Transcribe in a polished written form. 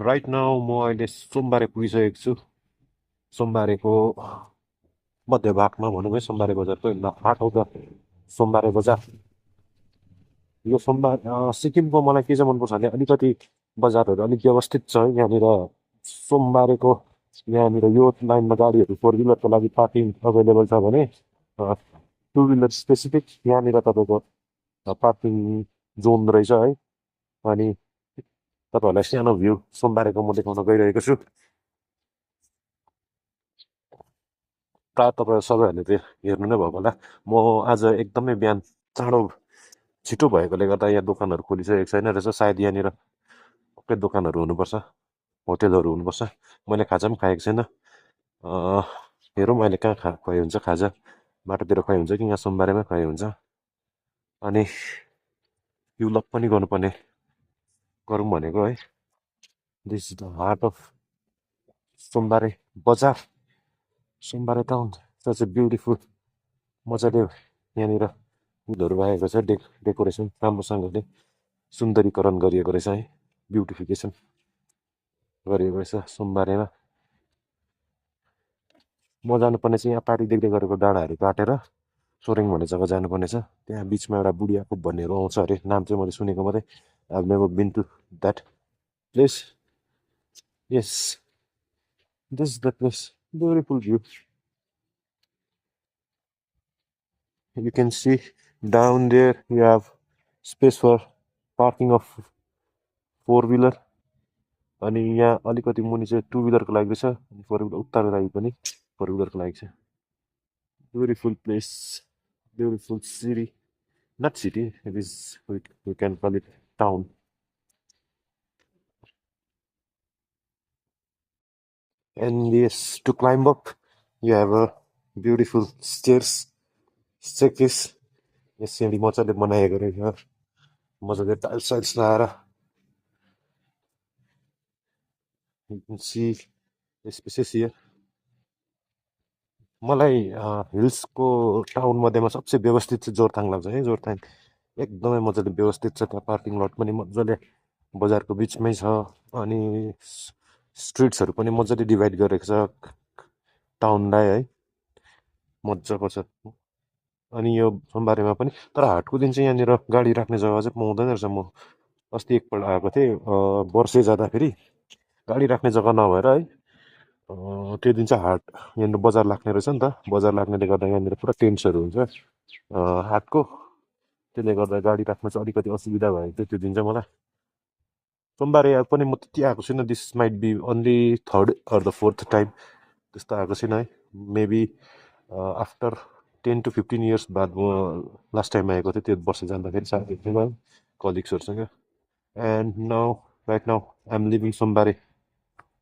Right now म अहिले सोमबारे पुगिसकेको छु। सोमबारेको मध्यभागमा भनौँ है, सोमबारे बजारको हाट आउँदा सोमबारे बजार। यो सिक्किमको मलाई के चाहिँ मनपर्छ भने अलिकति बजारहरू अलिक व्यवस्थित छ है यहाँनिर। सोमबारेको यहाँनिर यो लाइनमा गाडीहरू फोर विलरको लागि पार्किङ अभाइलेबल छ भने टु विलर स्पेसिफिक यहाँनिर तपाईँको पार्किङ जोन रहेछ है। अनि तपाईँहरूलाई सानो भ्यू सोमबारेको म देखाउन गइरहेको छु। प्रायः तपाईँ सबैहरूले त्यो हेर्नु नै भएको होला। म आज एकदमै बिहान चाँडो छिटो भएकोले गर्दा यहाँ दोकानहरू खोलिसकेको छैन रहेछ। सायद यहाँनिर पक्कै दोकानहरू हुनुपर्छ, होटेलहरू हुनुपर्छ। मैले खाजा पनि खाएको छैन। हेरौँ अहिले कहाँ खुवाइ हुन्छ खाजा, बाटोतिर खुवाइ हुन्छ कि यहाँ सोमबारेमै खुवाइ हुन्छ। अनि युलप पनि गर्नुपर्ने गरौँ भनेको है। This is the heart of सोमबारे बजार, सोमबारे टाउन। सच ए ब्युटिफुल, मजाले यहाँनिर फुलहरू राखेको छ, डेकोरेसन राम्रोसँगले सुन्दरीकरण गरिएको रहेछ है, ब्युटिफिकेसन गरिएको रहेछ सोमबारेमा। म जानुपर्ने चाहिँ यहाँ पारी देख्दै गरेको डाँडाहरू काटेर सोरेङ भन्ने जग्गा जानुपर्ने छ। त्यहाँ बिचमा एउटा बुढियाको भन्नेहरू आउँछ अरे, नाम चाहिँ मैले सुनेको मात्रै। I have never been to that place. Yes, this is the place, beautiful view. You can see down there you have space for parking of four wheeler. अनि यहाँ अलिकति मुनि चाहिँ टु विलरको लागि छ, अनि फोर विलर उत्ताको लागि पनि फोर विलरको लागि छ। Beautiful place, beautiful city, not city, it is we can call it town. And yes, to climb up you have a beautiful staircase। यहाँ सिँढी मजाले बनाएको रहेछ, मजाले टाइल्स साइल्स लगाएर। You can see the spaces here। मलाई हिल्सको town मध्येमा सबसे व्यवस्थित चाहिँ जोरथाङ लाग्छ है। जोरथाङ एकदमै मजाले व्यवस्थित छ, त्यहाँ पार्किङ लट पनि मजाले बजारको बिचमै छ। अनि स्ट्रिट्सहरू पनि मजाले डिभाइड गरेको छ टाउनलाई है, मजाको छ। अनि यो सोमबारेमा पनि, तर हाटको दिन चाहिँ यहाँनिर गाडी राख्ने जग्गा चाहिँ पाउँदैन रहेछ। म अस्ति एकपल्ट आएको थिएँ वर्षे जाँदाखेरि, गाडी राख्ने जग्गा नभएर है, त्यो दिन चाहिँ हाट यहाँनिर बजार लाग्ने रहेछ नि त। बजार लाग्नेले गर्दा यहाँनिर पुरा टेन्ट्सहरू हुन्छ हाटको, त्यसले गर्दा गाडी राख्न चाहिँ अलिकति असुविधा भएको थियो त्यो दिन चाहिँ मलाई। सोमबारे पनि म त्यति आएको छुइनँ, this might be only third or the fourth time त्यस्तो आएको छैन है। मेबी आफ्टर 10 to 15 इयर्स बाद म लास्ट टाइम आएको थिएँ, त्यो वर्ष जाँदाखेरि साथीहरूसँग कलिग्सहरूसँग। And now right now I am living सोमबारे